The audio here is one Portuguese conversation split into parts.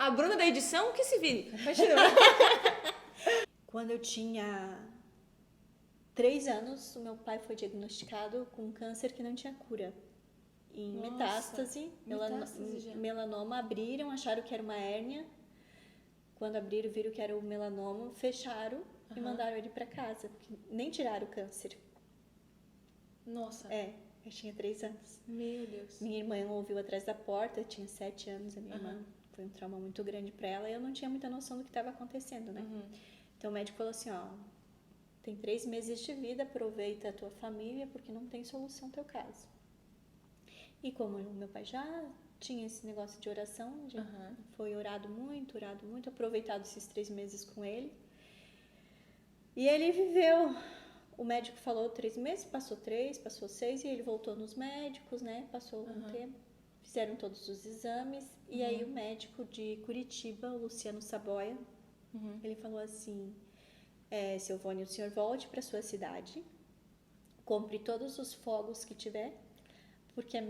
A Bruna da edição que se vire. Continua. Quando eu tinha 3 anos, o meu pai foi diagnosticado com um câncer que não tinha cura. Em Nossa, metástase, metástase já. melanoma, abriram, acharam que era uma hérnia. Quando abriram, viram que era o melanoma, fecharam e mandaram ele para casa, porque nem tiraram o câncer. Nossa. Eu tinha 3 anos. Meu Deus. Minha irmã ouviu atrás da porta, eu tinha 7 anos, a minha irmã. Foi um trauma muito grande para ela e eu não tinha muita noção do que estava acontecendo, né? Então o médico falou assim, ó, tem 3 meses de vida, aproveita a tua família, porque não tem solução no teu caso. E como o meu pai já tinha esse negócio de oração, já foi orado muito, aproveitado esses 3 meses com ele. E ele viveu, o médico falou 3 meses, passou 3, passou 6, e ele voltou nos médicos, né? Passou um tempo, fizeram todos os exames, e aí o médico de Curitiba, o Luciano Saboia, ele falou assim, seu Vônio, o senhor volte para sua cidade, compre todos os fogos que tiver, porque a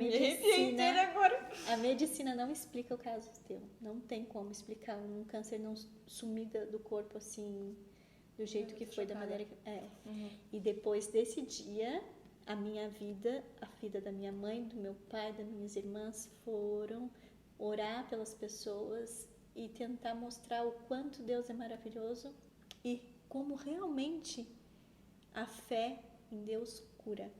medicina não explica o caso teu. Não tem como explicar um câncer não sumir do corpo assim, do jeito que foi, da maneira que... E depois desse dia, a minha vida, a vida da minha mãe, do meu pai, das minhas irmãs, foram orar pelas pessoas e tentar mostrar o quanto Deus é maravilhoso e como realmente a fé em Deus cura.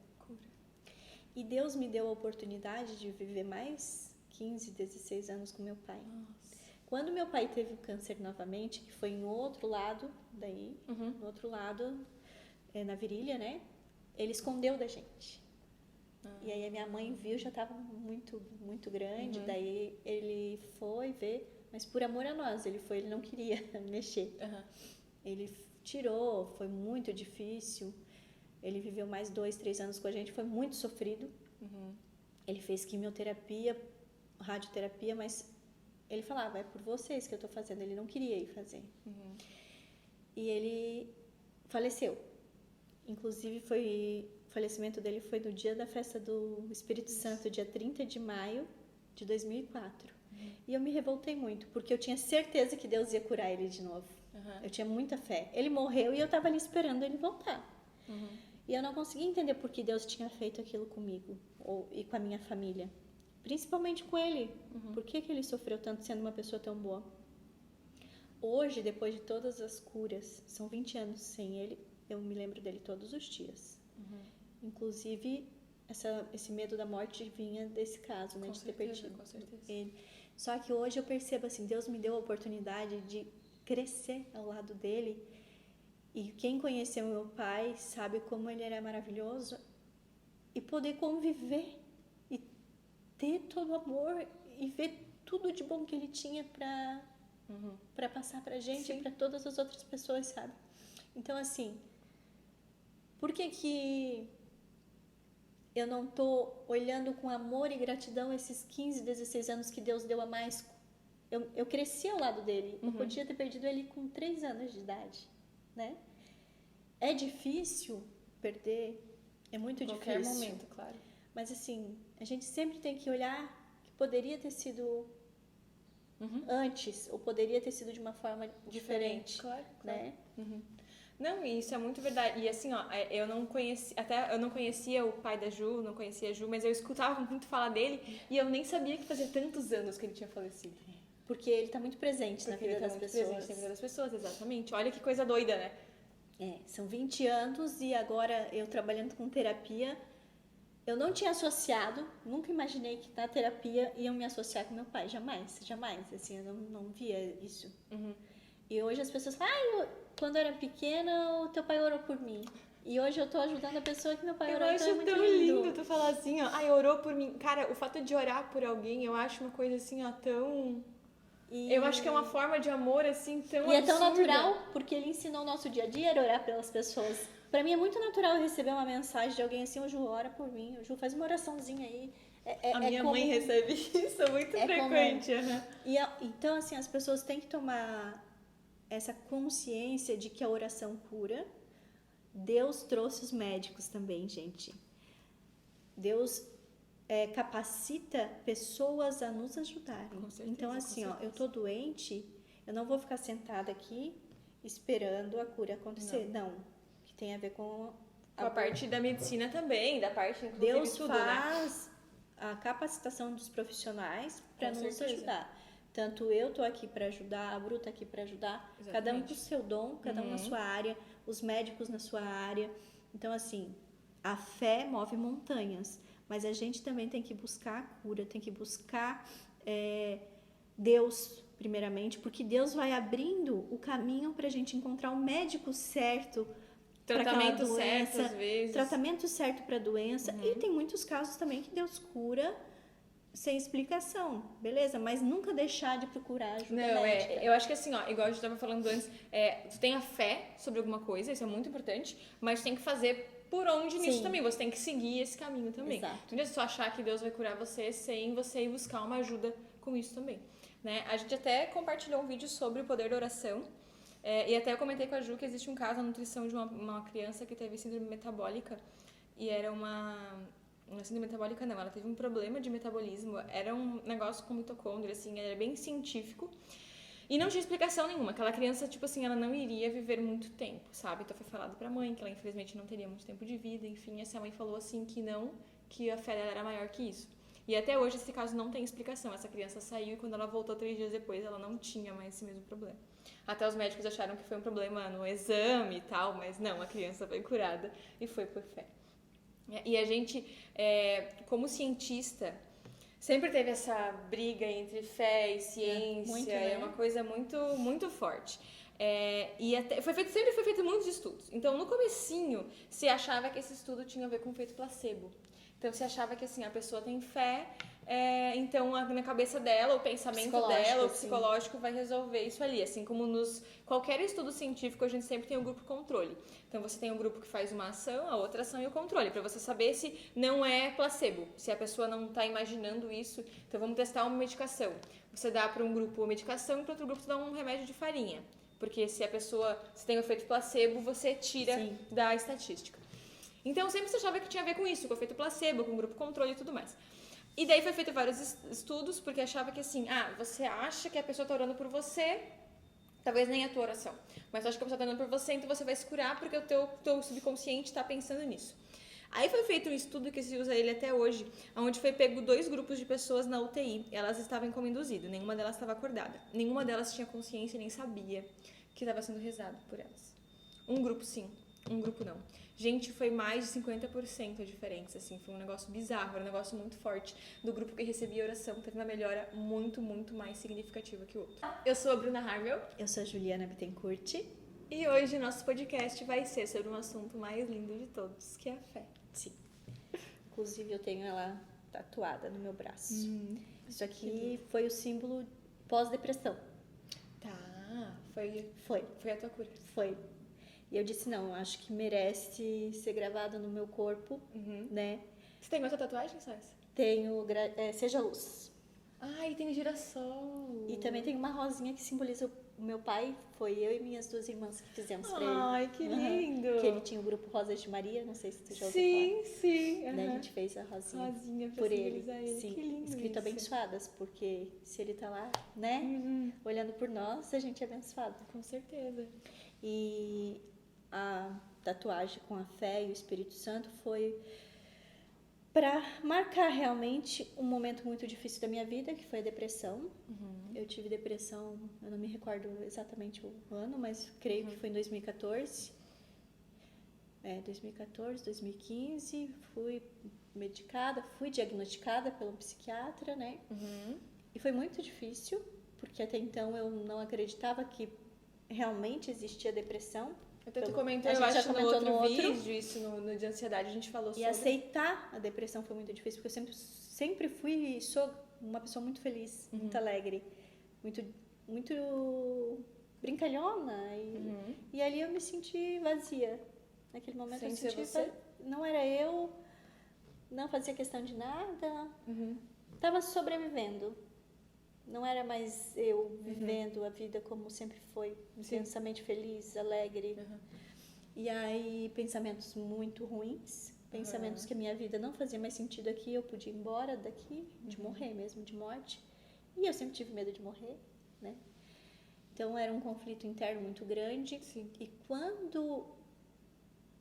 E Deus me deu a oportunidade de viver mais 15, 16 anos com meu pai. Nossa. Quando meu pai teve o câncer novamente, que foi em outro lado, daí, no outro lado, na virilha, né? Ele escondeu da gente. E aí a minha mãe viu, já estava muito, muito grande, daí ele foi ver, mas por amor a nós, ele não queria mexer. Ele tirou, foi muito difícil. Ele viveu mais 2, 3 anos com a gente, foi muito sofrido. Ele fez quimioterapia, radioterapia, mas ele falava, é por vocês que eu estou fazendo. Ele não queria ir fazer. E ele faleceu. Inclusive, o falecimento dele foi no dia da festa do Espírito Santo, dia 30 de maio de 2004. E eu me revoltei muito, porque eu tinha certeza que Deus ia curar ele de novo. Eu tinha muita fé. Ele morreu e eu estava ali esperando ele voltar. E eu não conseguia entender por que Deus tinha feito aquilo comigo e com a minha família. Principalmente com ele. Por que ele sofreu tanto sendo uma pessoa tão boa? Hoje, depois de todas as curas, são 20 anos sem ele, eu me lembro dele todos os dias. Inclusive, esse medo da morte vinha desse caso, né? De ter perdido. Com certeza. Ele. Só que hoje eu percebo assim, Deus me deu a oportunidade de crescer ao lado dele. E quem conheceu meu pai sabe como ele era maravilhoso e poder conviver e ter todo o amor e ver tudo de bom que ele tinha para passar pra gente e para todas as outras pessoas, sabe? Então, assim, por que eu não tô olhando com amor e gratidão esses 15, 16 anos que Deus deu a mais? Eu cresci ao lado dele. Eu podia ter perdido ele com 3 anos de idade, né? É difícil perder, é muito difícil. Qualquer momento, claro. Mas assim, a gente sempre tem que olhar que poderia ter sido antes, ou poderia ter sido de uma forma diferente. Claro. Né? Não, isso é muito verdade. E assim, ó, eu não conhecia o pai da Ju, não conhecia a Ju, mas eu escutava muito falar dele e eu nem sabia que fazia tantos anos que ele tinha falecido. Porque ele está muito presente na vida das pessoas. Presente na vida das pessoas, exatamente. Olha que coisa doida, né? São 20 anos e agora eu trabalhando com terapia, eu não tinha associado, nunca imaginei que na terapia iam me associar com meu pai, jamais, assim, eu não via isso. E hoje as pessoas falam, quando eu era pequena, o teu pai orou por mim. E hoje eu tô ajudando a pessoa que meu pai orou, então é muito lindo. Eu acho tão lindo tu falar assim, ó, orou por mim. Cara, o fato de orar por alguém, eu acho uma coisa assim, ó, tão... Eu acho que é uma forma de amor, assim, tão absurda. E é tão natural, porque ele ensinou o nosso dia a dia a orar pelas pessoas. Pra mim é muito natural receber uma mensagem de alguém assim, o Ju, ora por mim, o Ju, faz uma oraçãozinha aí. A minha mãe recebe isso muito frequente. Então, assim, as pessoas têm que tomar essa consciência de que a oração cura. Deus trouxe os médicos também, gente. Deus capacita pessoas a nos ajudarem. Com certeza, Então, assim, ó, eu tô doente, eu não vou ficar sentada aqui esperando a cura acontecer. Não. Que tem a ver com a parte da medicina também, da parte, inclusive, Deus tudo, faz a capacitação dos profissionais para nos certeza. ajudar. Tanto eu tô aqui para ajudar, a Bru tá aqui para ajudar, Exatamente. cada um com o seu dom, cada um na sua área, os médicos na sua área. Então, assim, a fé move montanhas, mas a gente também tem que buscar a cura, tem que buscar Deus, primeiramente, porque Deus vai abrindo o caminho para a gente encontrar o médico certo, tratamento certo, às vezes. Tratamento certo para a doença. E tem muitos casos também que Deus cura sem explicação, beleza? Mas nunca deixar de procurar ajuda médica. Eu acho que assim, ó, igual a gente estava falando antes, tu tem a fé sobre alguma coisa, isso é muito importante, mas tem que fazer por onde nisso também, você tem que seguir esse caminho também. Exato. Não adianta só achar que Deus vai curar você sem você ir buscar uma ajuda com isso também, né? A gente até compartilhou um vídeo sobre o poder da oração, e até eu comentei com a Ju que existe um caso na nutrição de uma criança que teve síndrome metabólica, e era uma síndrome metabólica não, ela teve um problema de metabolismo, era um negócio com mitocôndria, assim, era bem científico, e não tinha explicação nenhuma. Aquela criança, tipo assim, ela não iria viver muito tempo, sabe? Então foi falado pra mãe que ela infelizmente não teria muito tempo de vida, enfim, essa mãe falou assim que a fé dela era maior que isso. E até hoje esse caso não tem explicação, essa criança saiu e quando ela voltou 3 dias depois ela não tinha mais esse mesmo problema. Até os médicos acharam que foi um problema no exame e tal, mas não, a criança foi curada e foi por fé. E a gente, como cientista, sempre teve essa briga entre fé e ciência, muito, né? É uma coisa muito, muito forte. E até, sempre foi feito muitos estudos. Então, no comecinho, se achava que esse estudo tinha a ver com o efeito placebo. Então, se achava que assim, a pessoa tem fé, então na cabeça dela, o pensamento dela, o psicológico vai resolver isso ali. Assim como qualquer estudo científico, a gente sempre tem um grupo controle. Então, você tem um grupo que faz uma ação, a outra ação e o controle, para você saber se não é placebo, se a pessoa não está imaginando isso. Então, vamos testar uma medicação. Você dá para um grupo uma medicação e para outro grupo você dá um remédio de farinha. Porque se tem o efeito placebo, você tira da estatística. Então, sempre se achava que tinha a ver com isso, com o efeito placebo, com o grupo controle e tudo mais. E daí foi feito vários estudos, porque achava que assim, você acha que a pessoa está orando por você, talvez nem a tua oração, mas você acha que a pessoa está orando por você, então você vai se curar porque o teu subconsciente está pensando nisso. Aí foi feito um estudo que se usa ele até hoje, onde foi pego 2 grupos de pessoas na UTI. Elas estavam como induzido, nenhuma delas estava acordada. Nenhuma delas tinha consciência nem sabia que estava sendo rezado por elas. Um grupo sim, um grupo não. Gente, foi mais de 50% a diferença, assim, foi um negócio bizarro, era um negócio muito forte. Do grupo que recebia oração, teve uma melhora muito, muito mais significativa que o outro. Eu sou a Bruna Harmel. Eu sou a Juliana Bittencourt. E hoje nosso podcast vai ser sobre um assunto mais lindo de todos, que é a fé. Sim. Inclusive, eu tenho ela tatuada no meu braço. Isso aqui foi o símbolo pós-depressão. Tá, foi a tua cura. Foi. E eu disse, não, acho que merece ser gravado no meu corpo, né? Você tem outra tatuagem, Sás? Tenho, Seja Luz. E tem girassol. E também tem uma rosinha que simboliza o meu pai. Foi eu e minhas 2 irmãs que fizemos pra ele. Ai, que lindo. Que ele tinha o grupo Rosas de Maria, não sei se tu já ouviu falar. Sim. Daí a gente fez a rosinha pra por ele. Sim, que lindo escrito isso. abençoadas, porque se ele tá lá, né, olhando por nós, a gente é abençoado. Com certeza. E a tatuagem com a fé e o Espírito Santo foi para marcar realmente um momento muito difícil da minha vida, que foi a depressão. Eu tive depressão, eu não me recordo exatamente o ano, mas creio que foi em 2014. 2014, 2015, fui medicada, fui diagnosticada pelo psiquiatra, né? E foi muito difícil, porque até então eu não acreditava que realmente existia depressão. Até tu comentou, eu acho, no outro vídeo, isso no de ansiedade, a gente falou sobre. E aceitar a depressão foi muito difícil, porque eu sempre sou uma pessoa muito feliz, muito alegre, muito brincalhona. E ali eu me senti vazia. Naquele momento eu senti que não era eu, não fazia questão de nada, estava sobrevivendo. Não era mais eu vivendo a vida como sempre foi, intensamente feliz, alegre. E aí, pensamentos muito ruins, pensamentos que a minha vida não fazia mais sentido aqui, eu podia ir embora daqui, de morrer mesmo, de morte. E eu sempre tive medo de morrer, né? Então era um conflito interno muito grande. Sim. E quando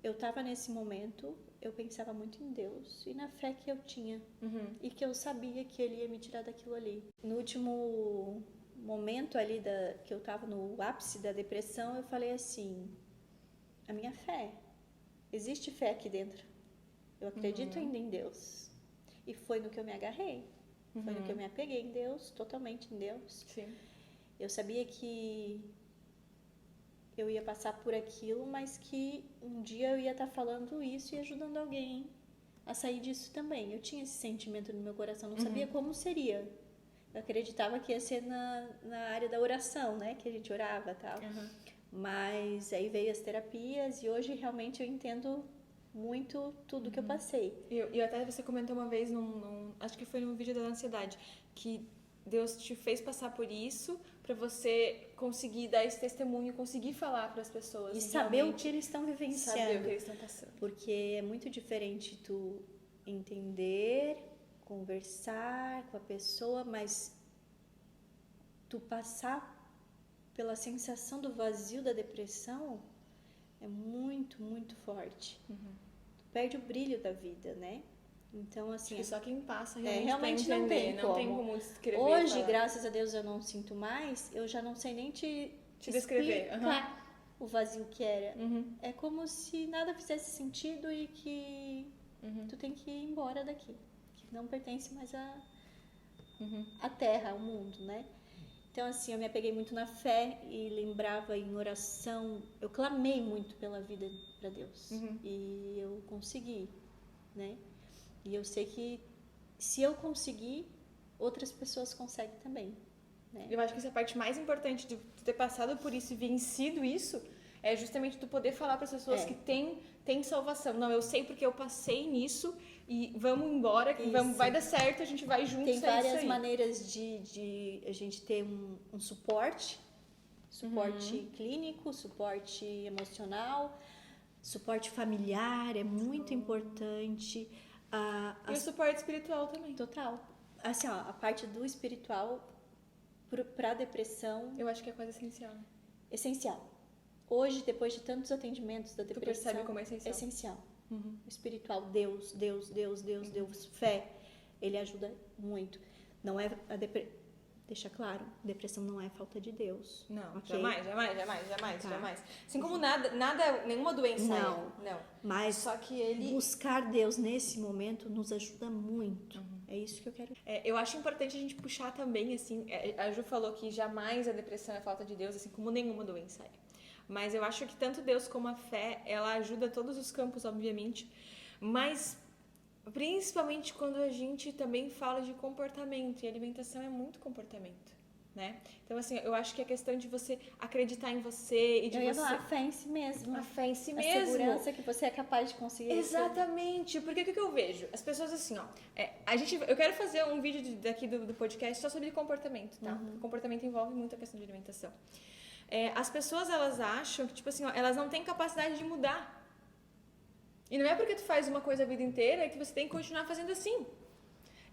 eu estava nesse momento, eu pensava muito em Deus e na fé que eu tinha. E que eu sabia que Ele ia me tirar daquilo ali. No último momento ali que eu estava no ápice da depressão, eu falei assim, a minha fé, existe fé aqui dentro. Eu acredito ainda em Deus. E foi no que eu me agarrei. Foi no que eu me apeguei em Deus, totalmente em Deus. Sim. Eu sabia que eu ia passar por aquilo, mas que um dia eu ia estar falando isso e ajudando alguém a sair disso também. Eu tinha esse sentimento no meu coração, não sabia como seria. Eu acreditava que ia ser na área da oração, né? Que a gente orava e tal. Mas aí veio as terapias e hoje realmente eu entendo muito tudo que eu passei. E até você comentou uma vez, acho que foi num vídeo da ansiedade, que Deus te fez passar por isso para você conseguir dar esse testemunho, conseguir falar para as pessoas. E saber o que eles estão vivenciando. Saber o que eles estão passando. Porque é muito diferente tu entender, conversar com a pessoa, mas tu passar pela sensação do vazio da depressão é muito, muito forte. Tu perde o brilho da vida, né? Então, assim... Acho que só quem passa realmente pra entender, não tem como descrever. Hoje, graças a Deus, eu não sinto mais, eu já não sei nem te descrever. O vazio que era. É como se nada fizesse sentido e que tu tem que ir embora daqui. Que não pertence mais à terra, ao mundo, né? Então, assim, eu me apeguei muito na fé e lembrava em oração. Eu clamei muito pela vida para Deus. E eu consegui, né? E eu sei que se eu conseguir, outras pessoas conseguem também, né? Eu acho que essa é a parte mais importante de ter passado por isso e vencido isso, é justamente tu poder falar para as pessoas que tem salvação. Não, eu sei porque eu passei nisso e vamos embora, vai dar certo, a gente vai junto. Tem várias maneiras de a gente ter um suporte clínico, suporte emocional, suporte familiar, é muito importante. E o suporte espiritual também. Total. Assim, ó, a parte do espiritual pra depressão... Eu acho que é quase essencial. Essencial. Hoje, depois de tantos atendimentos da depressão... Tu percebe como é essencial. Essencial. O espiritual, Deus, fé, ele ajuda muito. Não é Deixa claro, depressão não é falta de Deus. Não, okay? Jamais. Assim como nada, nenhuma doença não. Mas só que buscar Deus nesse momento nos ajuda muito. É isso que eu quero. Eu acho importante a gente puxar também, assim, a Ju falou que jamais a depressão é falta de Deus, assim como nenhuma doença é. Mas eu acho que tanto Deus como a fé, ela ajuda todos os campos, obviamente, mas principalmente quando a gente também fala de comportamento, e alimentação é muito comportamento, né? Então, assim, eu acho que a questão de você acreditar em você e de você... a fé em si mesmo. A fé em si a mesmo. A segurança que você é capaz de conseguir. Exatamente. Porque o que eu vejo? As pessoas assim, ó... eu quero fazer um vídeo daqui do podcast só sobre comportamento, tá? Porque o comportamento envolve muito a questão de alimentação. As pessoas, elas acham que, tipo assim, ó, elas não têm capacidade de mudar. E não é porque tu faz uma coisa a vida inteira que você tem que continuar fazendo assim.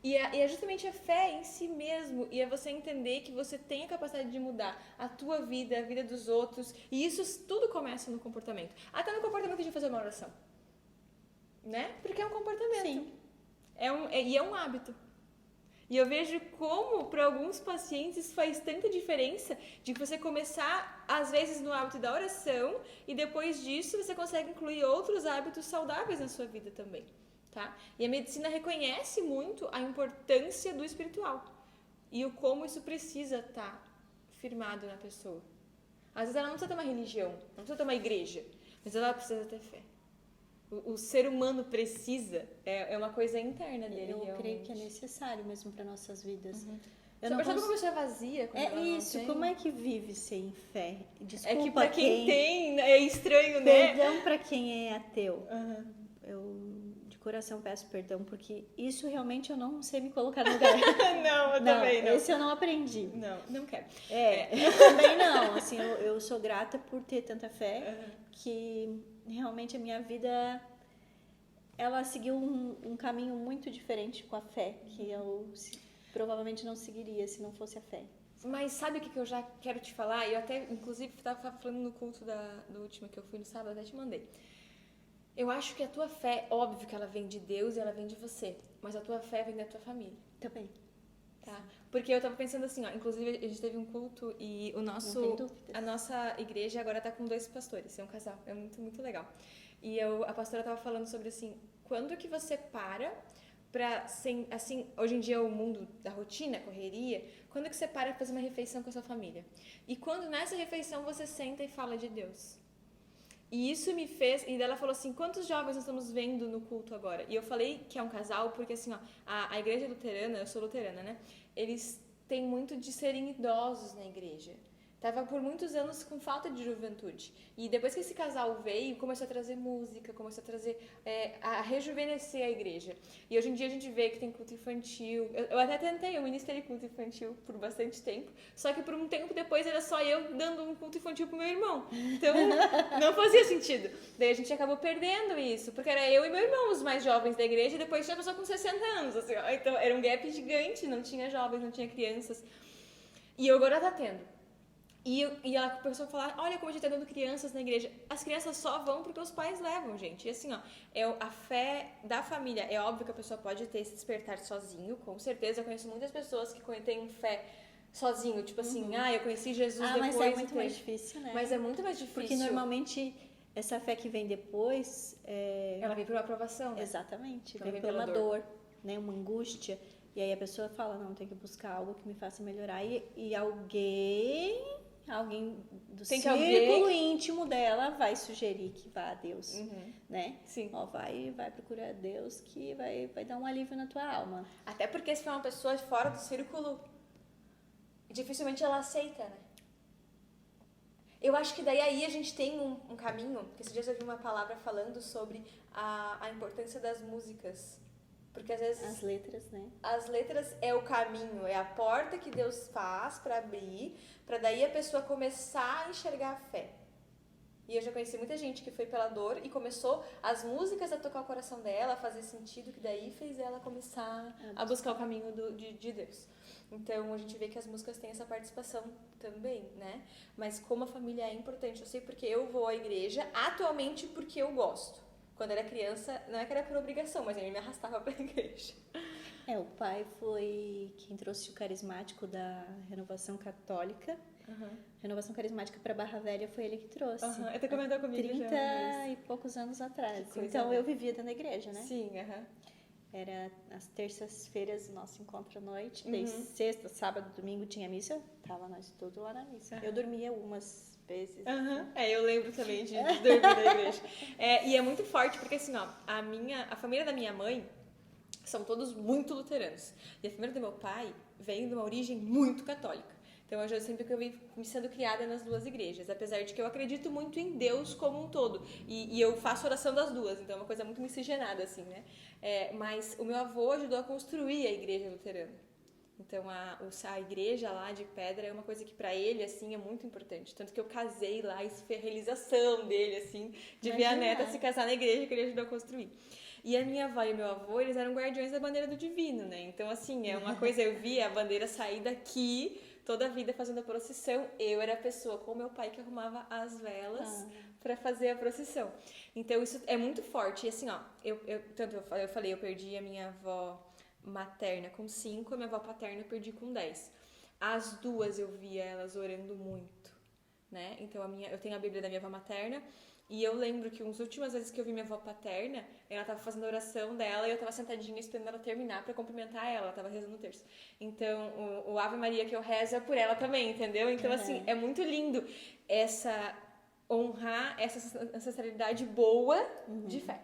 E é justamente a fé em si mesmo. E é você entender que você tem a capacidade de mudar a tua vida, a vida dos outros. E isso tudo começa no comportamento. Até no comportamento de fazer uma oração. Né? Porque é um comportamento. Sim. E é um hábito. E eu vejo como, para alguns pacientes, faz tanta diferença de você começar, às vezes, no hábito da oração e depois disso você consegue incluir outros hábitos saudáveis na sua vida também, tá? E a medicina reconhece muito a importância do espiritual e o como isso precisa estar firmado na pessoa. Às vezes ela não precisa ter uma religião, não precisa ter uma igreja, mas ela precisa ter fé. O ser humano precisa, é uma coisa interna dele. Eu creio que é necessário mesmo para nossas vidas. Você percebe como a pessoa é vazia? Como é que vive sem fé? Desculpa, é que pra quem tem, é estranho, né? Perdão para quem é ateu. Eu de coração peço perdão, porque isso realmente eu não sei me colocar no lugar. Não, eu também não. Esse eu não aprendi. Não quero. Eu também não. Assim, eu sou grata por ter tanta fé que realmente a minha vida ela seguiu um caminho muito diferente com a fé, que eu provavelmente não seguiria se não fosse a fé. Mas sabe o que eu já quero te falar? Eu até, inclusive, estava falando no culto do último que eu fui no sábado, até te mandei. Eu acho que a tua fé, óbvio que ela vem de Deus e ela vem de você, mas a tua fé vem da tua família. Também. Tá? Porque eu tava pensando assim, ó, inclusive a gente teve um culto e a nossa igreja agora tá com 2 pastores, é um casal, é muito, muito legal. E a pastora tava falando sobre assim, quando que você para pra, assim, hoje em dia o mundo da rotina, correria, quando que você para pra fazer uma refeição com a sua família? E quando nessa refeição você senta e fala de Deus? E isso me fez... E ela falou assim, quantos jovens nós estamos vendo no culto agora? E eu falei que é um casal porque, assim, ó, a igreja luterana, eu sou luterana, né? Eles têm muito de serem idosos na igreja. Tava por muitos anos com falta de juventude. E depois que esse casal veio, começou a trazer música, começou a trazer... a rejuvenescer a igreja. E hoje em dia a gente vê que tem culto infantil. Eu até tentei, eu ministrei culto infantil por bastante tempo. Só que por um tempo depois era só eu dando um culto infantil pro meu irmão. Então não fazia sentido. Daí a gente acabou perdendo isso. Porque era eu e meu irmão os mais jovens da igreja. E depois tinha pessoa com 60 anos. Assim, ó. Então era um gap gigante. Não tinha jovens, não tinha crianças. E agora tá tendo. E ela começou a falar, olha como a gente tá dando crianças na igreja. As crianças só vão porque os pais levam, gente. E assim, ó, a fé da família. É óbvio que a pessoa pode ter esse despertar sozinho, com certeza. Eu conheço muitas pessoas que têm fé sozinho. Tipo assim, eu conheci Jesus depois. Mas é muito mais difícil, né? Mas é muito mais difícil. Porque normalmente essa fé que vem depois... Ela vem por uma aprovação, né? Exatamente. Então, vem por uma dor, né? Uma angústia. E aí a pessoa fala, não, tem que buscar algo que me faça melhorar. E alguém do círculo íntimo dela vai sugerir que vá a Deus, né? Sim. Ó, vai procurar a Deus que vai dar um alívio na tua alma. Até porque se for uma pessoa de fora do círculo, dificilmente ela aceita, né? Eu acho que daí aí a gente tem um caminho, que esses dias eu vi uma palavra falando sobre a importância das músicas. Porque às vezes... As letras, né? As letras é o caminho, é a porta que Deus faz para abrir, para daí a pessoa começar a enxergar a fé. E eu já conheci muita gente que foi pela dor e começou as músicas a tocar o coração dela, a fazer sentido, que daí fez ela começar a buscar o caminho de Deus. Então a gente vê que as músicas têm essa participação também, né? Mas como a família é importante, eu sei porque eu vou à igreja atualmente porque eu gosto. Quando era criança, não é que era por obrigação, mas ele me arrastava pra igreja. O pai foi quem trouxe o carismático da Renovação Católica. Renovação Carismática para Barra Velha foi ele que trouxe. Até comentou comigo 30 já, e poucos anos atrás. Então eu vivia dentro da igreja, né? Sim, Era às terças-feiras o nosso encontro à noite. Daí sexta, sábado, domingo tinha missa. Tava nós tudo lá na missa. Eu dormia umas vezes. Eu lembro também de dormir na igreja. E é muito forte, porque assim, ó, a família da minha mãe são todos muito luteranos. E a família do meu pai vem de uma origem muito católica. Então, eu sempre que eu vim sendo criada nas 2 igrejas, apesar de que eu acredito muito em Deus como um todo. E eu faço oração das 2, então é uma coisa muito miscigenada, assim, né? Mas o meu avô ajudou a construir a igreja luterana. Então, a igreja lá de pedra é uma coisa que pra ele, assim, é muito importante. Tanto que eu casei lá, isso foi a realização dele, assim, de ver a neta se casar na igreja que ele ajudou a construir. E a minha avó e o meu avô, eles eram guardiões da bandeira do divino, né? Então, assim, é uma coisa, eu via a bandeira sair daqui, toda a vida fazendo a procissão. Eu era a pessoa com o meu pai que arrumava as velas para fazer a procissão. Então, isso é muito forte. E assim, ó, eu falei, eu perdi a minha avó materna com 5, a minha avó paterna eu perdi com 10. As 2 eu via elas orando muito, né? Então, eu tenho a Bíblia da minha avó materna. E eu lembro que as últimas vezes que eu vi minha avó paterna, ela tava fazendo a oração dela e eu tava sentadinha esperando ela terminar pra cumprimentar ela. Ela tava rezando o terço. Então, o Ave Maria que eu rezo é por ela também, entendeu? Então, assim, é muito lindo honrar essa ancestralidade boa de fé.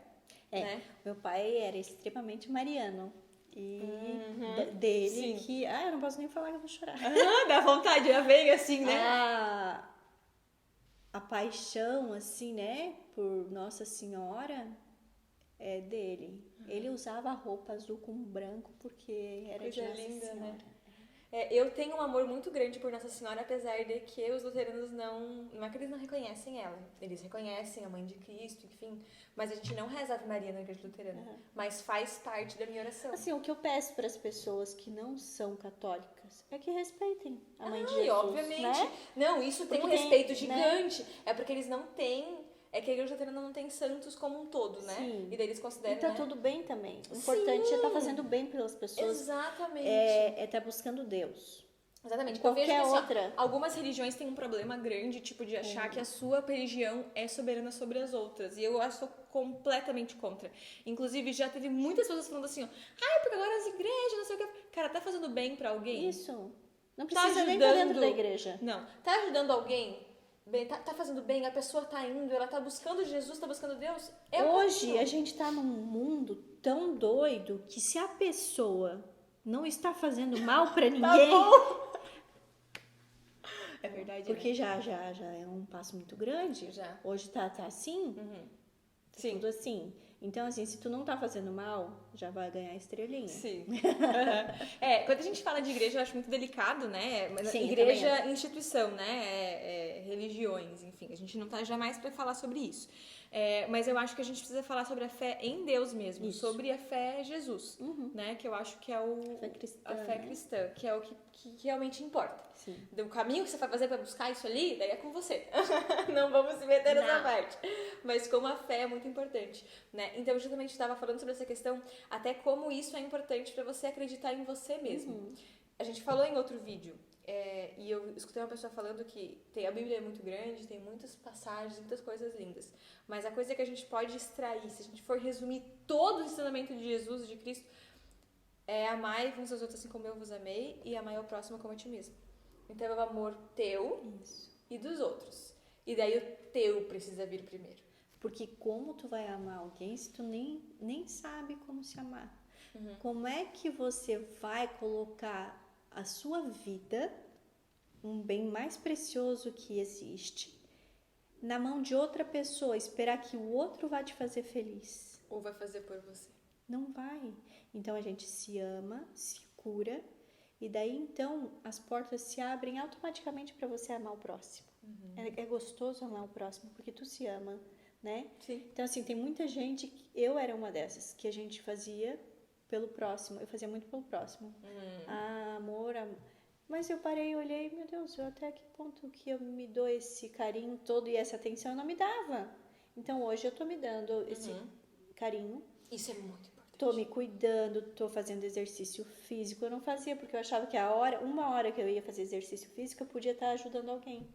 Né? Meu pai era extremamente mariano. E dele que... eu não posso nem falar que eu vou chorar. Dá vontade, já veio assim, né? A paixão, assim, né, por Nossa Senhora é dele. Ele usava roupa azul com branco porque era coisa de Nossa linda, Senhora. Né? Eu tenho um amor muito grande por Nossa Senhora, apesar de que os luteranos não é que eles não reconhecem ela. Eles reconhecem a Mãe de Cristo, enfim. Mas a gente não reza Ave Maria na igreja luterana. Mas faz parte da minha oração. Assim, o que eu peço para as pessoas que não são católicas é que respeitem a Mãe de Jesus, obviamente. né? Não, isso tem um Porque respeito tem, gigante. Né? É porque eles não têm... É que a igreja luterana não tem santos como um todo, né? Sim. E daí eles consideram, E tá tudo bem também. O importante é estar fazendo bem pelas pessoas. Exatamente. É estar buscando Deus. Exatamente. Qualquer eu vejo que, outra. Algumas religiões têm um problema grande, tipo, de achar que a sua religião é soberana sobre as outras. E eu acho completamente contra. Inclusive, já teve muitas pessoas falando assim, porque agora as igrejas, não sei o que... Cara, tá fazendo bem pra alguém? Isso. Não precisa nem estar dentro da igreja. Não. Tá ajudando alguém? Tá fazendo bem, a pessoa tá indo, ela tá buscando Jesus, tá buscando Deus. Hoje, a gente tá num mundo tão doido que se a pessoa não está fazendo mal pra ninguém... Tá bom. É verdade, porque já é um passo muito grande. Já. Hoje tá assim, Sim. Tudo assim. Então, assim, se tu não tá fazendo mal, já vai ganhar estrelinha. Sim. Quando a gente fala de igreja, eu acho muito delicado, né? Sim, igreja, instituição, né? Religiões, enfim. A gente não tá jamais para falar sobre isso. Mas eu acho que a gente precisa falar sobre a fé em Deus mesmo, sobre a fé em Jesus, né? Que eu acho que é a fé cristã, que é o que realmente importa. Sim. O caminho que você vai fazer para buscar isso ali, daí é com você. Não vamos se meter nessa parte. Mas como a fé é muito importante, né? Então, eu justamente estava falando sobre essa questão, até como isso é importante para você acreditar em você mesmo. A gente falou em outro vídeo, e eu escutei uma pessoa falando que a Bíblia é muito grande, tem muitas passagens, muitas coisas lindas. Mas a coisa que a gente pode extrair, se a gente for resumir todo o ensinamento de Jesus e de Cristo, é amai uns aos outros assim como eu vos amei e amai ao próximo como a ti mesmo. Então é o amor teu e dos outros. E daí o teu precisa vir primeiro. Porque como tu vai amar alguém se tu nem sabe como se amar? Como é que você vai colocar a sua vida, um bem mais precioso que existe, na mão de outra pessoa, esperar que o outro vá te fazer feliz? Ou vai fazer por você? Não vai. Então a gente se ama, se cura, e daí então as portas se abrem automaticamente para você amar o próximo. É gostoso amar o próximo porque tu se ama, né? Sim. Então assim, tem muita gente, eu era uma dessas, que a gente fazia pelo próximo, eu fazia muito pelo próximo. Amor. Mas eu parei e olhei, meu Deus, até que ponto que eu me dou esse carinho todo e essa atenção eu não me dava. Então hoje eu tô me dando esse carinho. Isso é muito importante. Tô me cuidando, tô fazendo exercício físico. Eu não fazia porque eu achava que uma hora que eu ia fazer exercício físico, eu podia estar ajudando alguém.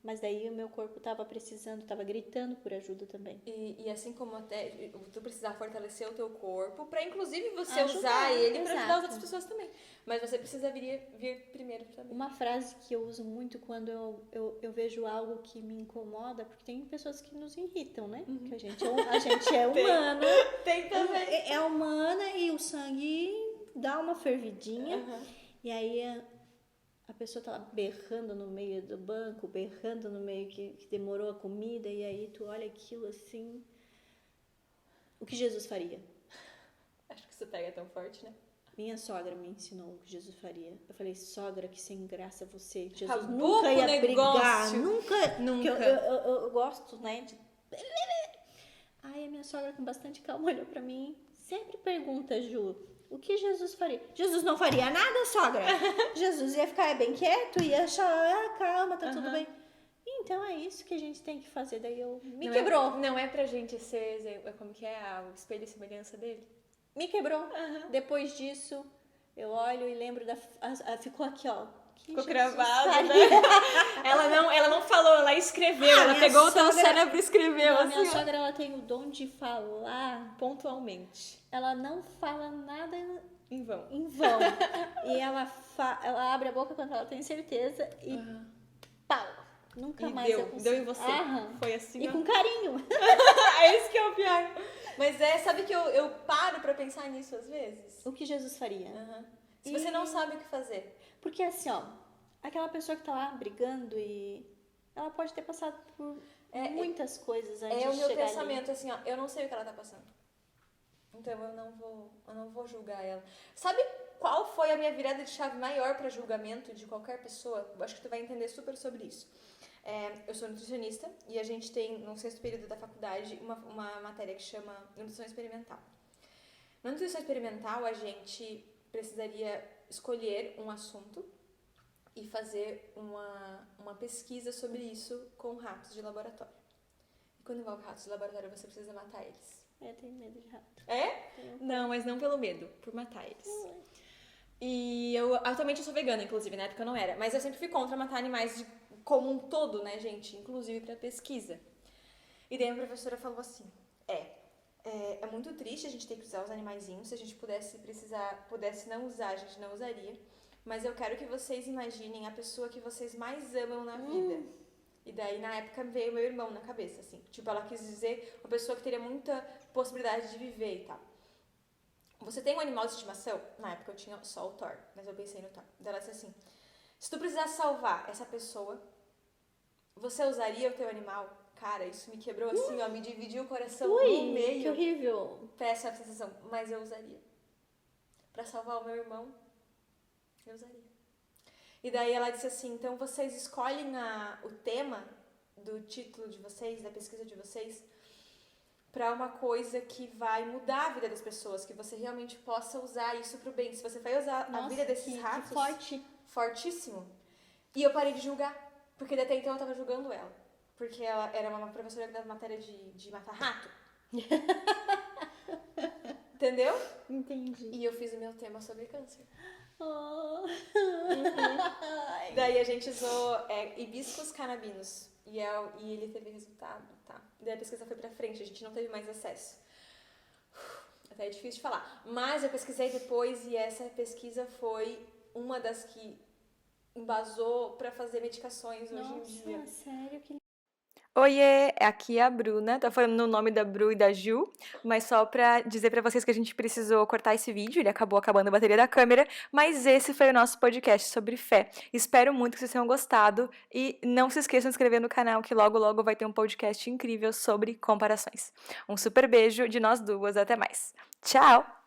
Mas daí o meu corpo tava precisando, tava gritando por ajuda também. E assim como até tu precisar fortalecer o teu corpo, pra inclusive você usar ele pra ajudar as outras pessoas também. Mas você precisa vir primeiro também. Uma frase que eu uso muito quando eu vejo algo que me incomoda, porque tem pessoas que nos irritam, né? Que a gente é humana. Tem também. É humana e o sangue dá uma fervidinha. E aí a pessoa tá lá berrando no meio do banco, berrando no meio que demorou a comida, e aí tu olha aquilo assim. O que Jesus faria? Acho que isso pega tão forte, né? Minha sogra me ensinou o que Jesus faria. Eu falei, sogra, que sem graça você. Jesus Acabou nunca ia brigar. Nunca. Eu gosto, né? Aí a minha sogra, com bastante calma, olhou pra mim. Sempre pergunta, Ju, o que Jesus faria? Jesus não faria nada, sogra. Jesus ia ficar bem quieto, ia achar, calma, tá tudo bem. Então é isso que a gente tem que fazer. Daí me quebrou. Não é pra gente ser, como que é, o espelho e semelhança dele? Me quebrou. Depois disso, eu olho e lembro ficou aqui, ó. Ficou cravado, né? ela não falou, ela escreveu. Ela pegou o teu cérebro e escreveu. A minha sogra, ela tem o dom de falar pontualmente. Ela não fala nada em vão. E ela abre a boca quando ela tem certeza e pau. Nunca mais eu consigo. Deu em você. Foi assim. E com carinho. É isso que é o pior. Mas sabe que eu paro pra pensar nisso às vezes? O que Jesus faria? Se você não sabe o que fazer. Porque assim, ó, aquela pessoa que tá lá brigando e ela pode ter passado por muitas coisas antes de chegar ali. É o meu pensamento, assim, ó, eu não sei o que ela tá passando. Então eu não vou julgar ela. Sabe qual foi a minha virada de chave maior para julgamento de qualquer pessoa? Eu acho que tu vai entender super sobre isso. Eu sou nutricionista e a gente tem, no 6º período da faculdade, uma matéria que chama nutrição experimental. Na nutrição experimental, a gente precisaria escolher um assunto e fazer uma pesquisa sobre isso com ratos de laboratório. E quando envolve ratos de laboratório, você precisa matar eles. Eu tenho medo de rato. É? Não, mas não pelo medo, por matar eles. E atualmente eu sou vegana, inclusive, na época eu não era. Mas eu sempre fui contra matar animais como um todo, né, gente? Inclusive pra pesquisa. E daí a professora falou assim, é muito triste a gente ter que usar os animaizinhos. Se a gente pudesse não usar, a gente não usaria. Mas eu quero que vocês imaginem a pessoa que vocês mais amam na vida. E daí, na época, veio meu irmão na cabeça, assim. Tipo, ela quis dizer uma pessoa que teria muita possibilidade de viver e tal. Você tem um animal de estimação? Na época eu tinha só o Thor, mas eu pensei no Thor. Daí ela disse assim, se tu precisasse salvar essa pessoa, você usaria o teu animal? Cara, isso me quebrou assim, ó, me dividiu o coração no meio. Que horrível. Peço a sensação, mas eu usaria. Pra salvar o meu irmão, eu usaria. E daí ela disse assim, então vocês escolhem o tema do título de vocês, da pesquisa de vocês, para uma coisa que vai mudar a vida das pessoas, que você realmente possa usar isso pro bem. Se você vai usar a vida desses ratos... Que forte. Fortíssimo. E eu parei de julgar, porque até então eu tava julgando ela. Porque ela era uma professora que dava matéria de matar rato. Entendeu? Entendi. E eu fiz o meu tema sobre câncer. Oh. Daí a gente usou hibiscus canabinos. E ele teve resultado, tá? Daí a pesquisa foi pra frente, a gente não teve mais acesso. Até é difícil de falar. Mas eu pesquisei depois e essa pesquisa foi uma das que embasou pra fazer medicações hoje em dia. Nossa, sério? Que... Oiê, aqui é a Bruna, tá falando no nome da Bru e da Ju, mas só pra dizer pra vocês que a gente precisou cortar esse vídeo, ele acabou acabando a bateria da câmera, mas esse foi o nosso podcast sobre fé. Espero muito que vocês tenham gostado e não se esqueçam de se inscrever no canal que logo logo vai ter um podcast incrível sobre comparações. Um super beijo de nós duas, até mais. Tchau!